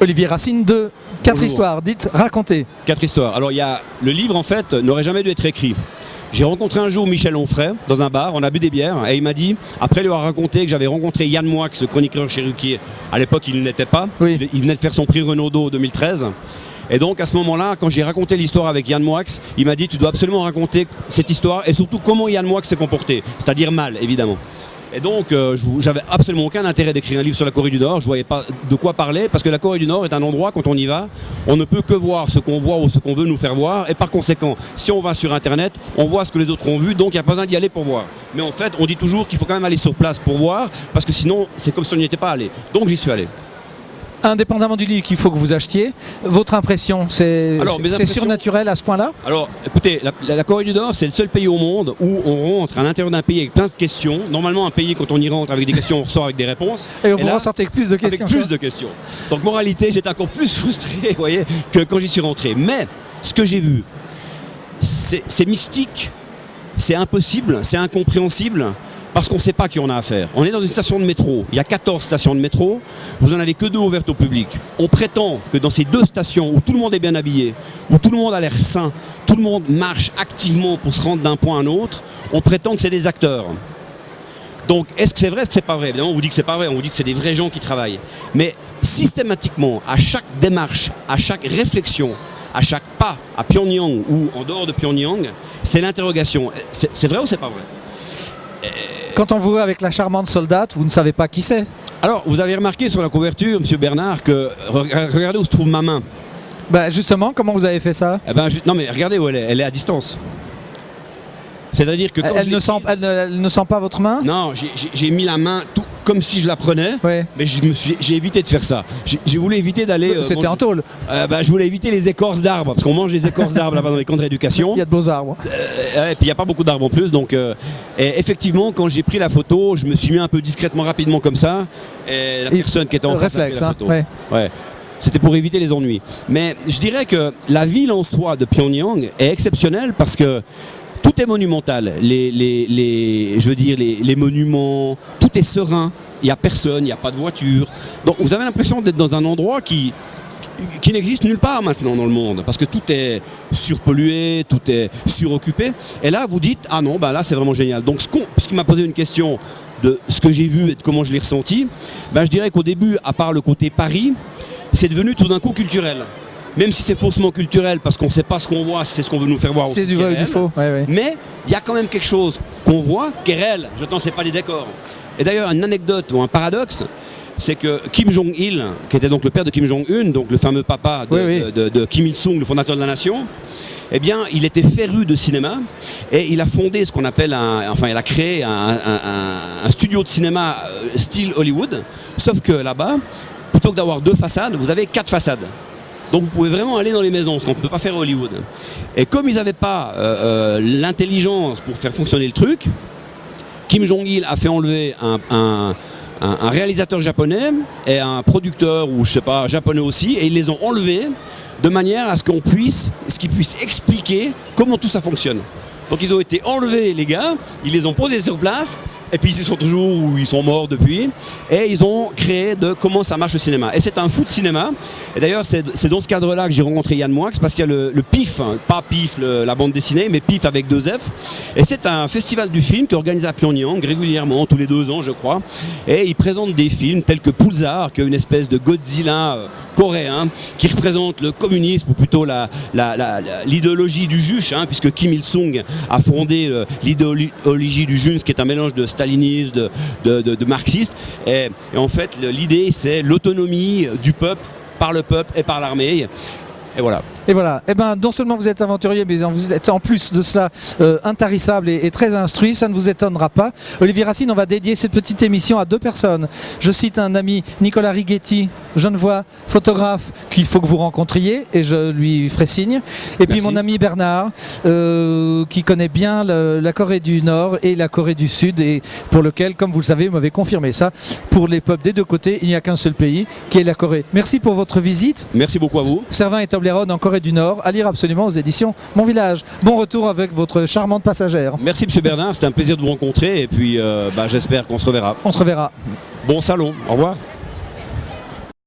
Olivier Racine de 4 Bonjour. histoires, dites, racontez. 4 histoires. Alors, le livre, en fait, n'aurait jamais dû être écrit. J'ai rencontré un jour Michel Onfray dans un bar, on a bu des bières, et il m'a dit, après lui avoir raconté que j'avais rencontré Yann Moix, le chroniqueur chez Ruquier. À l'époque, il ne l'était pas. Oui. Il venait de faire son prix Renaudot 2013. Et donc, à ce moment-là, quand j'ai raconté l'histoire avec Yann Moix, il m'a dit, tu dois absolument raconter cette histoire, et surtout comment Yann Moix s'est comporté. C'est-à-dire mal, évidemment. Et donc, j'avais absolument aucun intérêt d'écrire un livre sur la Corée du Nord. Je ne voyais pas de quoi parler, parce que la Corée du Nord est un endroit, quand on y va, on ne peut que voir ce qu'on voit ou ce qu'on veut nous faire voir. Et par conséquent, si on va sur Internet, on voit ce que les autres ont vu, donc il n'y a pas besoin d'y aller pour voir. Mais en fait, on dit toujours qu'il faut quand même aller sur place pour voir, parce que sinon, c'est comme si on n'y était pas allé. Donc j'y suis allé. Indépendamment du livre qu'il faut que vous achetiez, votre impression, c'est surnaturel à ce point-là? Alors, écoutez, la Corée du Nord, c'est le seul pays au monde où on rentre à l'intérieur d'un pays avec plein de questions. Normalement, un pays, quand on y rentre avec des questions, on ressort avec des réponses. Et vous ressortez avec plus de questions. Avec plus de questions. Donc, moralité, j'étais encore plus frustré, vous voyez, que quand j'y suis rentré. Mais, ce que j'ai vu, c'est mystique, c'est impossible, c'est incompréhensible. Parce qu'on ne sait pas qui on a affaire. On est dans une station de métro, il y a 14 stations de métro, vous n'en avez que 2 ouvertes au public. On prétend que dans ces 2 stations où tout le monde est bien habillé, où tout le monde a l'air sain, tout le monde marche activement pour se rendre d'un point à un autre, on prétend que c'est des acteurs. Donc est-ce que c'est vrai, est-ce que c'est pas vrai? Évidemment on vous dit que c'est pas vrai, on vous dit que c'est des vrais gens qui travaillent. Mais systématiquement, à chaque démarche, à chaque réflexion, à chaque pas à Pyongyang ou en dehors de Pyongyang, c'est l'interrogation. C'est vrai ou c'est pas vrai? Quand on vous voit avec la charmante soldate, vous ne savez pas qui c'est. Alors, vous avez remarqué sur la couverture, monsieur Bernard, que regardez où se trouve ma main. Bah justement, comment vous avez fait ça? Non mais regardez où elle est à distance. C'est-à-dire que quand elle ne sent pas votre main? Non, j'ai mis la main tout comme si je la prenais, ouais. Mais j'ai évité de faire ça. J'ai voulu éviter d'aller... C'était en tôle. Je voulais éviter les écorces d'arbres, parce qu'on mange les écorces d'arbres là-bas dans les camps de rééducation. Il y a de beaux arbres. Et puis il n'y a pas beaucoup d'arbres en plus, donc... et effectivement, quand j'ai pris la photo, je me suis mis un peu discrètement, rapidement comme ça, et la personne qui était en face a pris la photo. Ouais. Ouais. C'était pour éviter les ennuis. Mais je dirais que la ville en soi de Pyongyang est exceptionnelle parce que tout est monumental, je veux dire, les monuments, tout est serein, il n'y a personne, il n'y a pas de voiture. Donc vous avez l'impression d'être dans un endroit qui n'existe nulle part maintenant dans le monde, parce que tout est surpollué, tout est suroccupé. Et là vous dites, ah non, bah là c'est vraiment génial. Donc puisqu'il m'a posé une question de ce que j'ai vu et de comment je l'ai ressenti, je dirais qu'au début, à part le côté Paris, c'est devenu tout d'un coup culturel. Même si c'est faussement culturel, parce qu'on ne sait pas ce qu'on voit, si c'est ce qu'on veut nous faire voir. C'est du vrai ou du faux. Ouais, ouais. Mais il y a quand même quelque chose qu'on voit qui est réel. Je n'en sais pas les décors. Et d'ailleurs, une anecdote ou un paradoxe, c'est que Kim Jong-il, qui était donc le père de Kim Jong-un, donc le fameux papa de Kim Il-sung, le fondateur de la nation, eh bien, il était féru de cinéma et il a fondé ce qu'on appelle il a créé un studio de cinéma style Hollywood, sauf que là-bas, plutôt que d'avoir 2 façades, vous avez 4 façades. Donc vous pouvez vraiment aller dans les maisons, ce qu'on ne peut pas faire à Hollywood. Et comme ils n'avaient pas l'intelligence pour faire fonctionner le truc, Kim Jong-il a fait enlever un réalisateur japonais et un producteur, ou je sais pas, japonais aussi, et ils les ont enlevés de manière à ce qu'ils puissent expliquer comment tout ça fonctionne. Donc ils ont été enlevés, les gars, ils les ont posés sur place, et puis ils sont toujours où ils sont morts depuis, et ils ont créé de comment ça marche le cinéma. Et c'est un fou de cinéma, et d'ailleurs c'est dans ce cadre-là que j'ai rencontré Yann Moix, parce qu'il y a le PIF, hein, pas PIF la bande dessinée, mais PIF avec 2 F, et c'est un festival du film qui est organisé à Pyongyang régulièrement, tous les 2 ans je crois, et ils présentent des films tels que Pulsar, qui est une espèce de Godzilla coréen, qui représente le communisme, ou plutôt l'idéologie du juche, hein, puisque Kim Il-sung a fondé l'idéologie du Juche, qui est un mélange de stalinisme, de marxiste. Et en fait, l'idée, c'est l'autonomie du peuple, par le peuple et par l'armée. Et voilà. Et voilà. Et ben, non seulement vous êtes aventurier, mais vous êtes en plus de cela intarissable et très instruit. Ça ne vous étonnera pas. Olivier Racine, on va dédier cette petite émission à 2 personnes. Je cite un ami, Nicolas Righetti, genevois, photographe, qu'il faut que vous rencontriez, et je lui ferai signe. Et puis mon ami Bernard, qui connaît bien la Corée du Nord et la Corée du Sud, et pour lequel, comme vous le savez, vous m'avez confirmé ça, pour les peuples des 2 côtés, il n'y a qu'un seul pays, qui est la Corée. Merci pour votre visite. Merci beaucoup à vous. Servin et Toblerone en Corée du Nord, à lire absolument aux éditions Mon Village. Bon retour avec votre charmante passagère. Merci monsieur Bernard, c'était un plaisir de vous rencontrer, et puis j'espère qu'on se reverra. On se reverra. Bon salon, au revoir.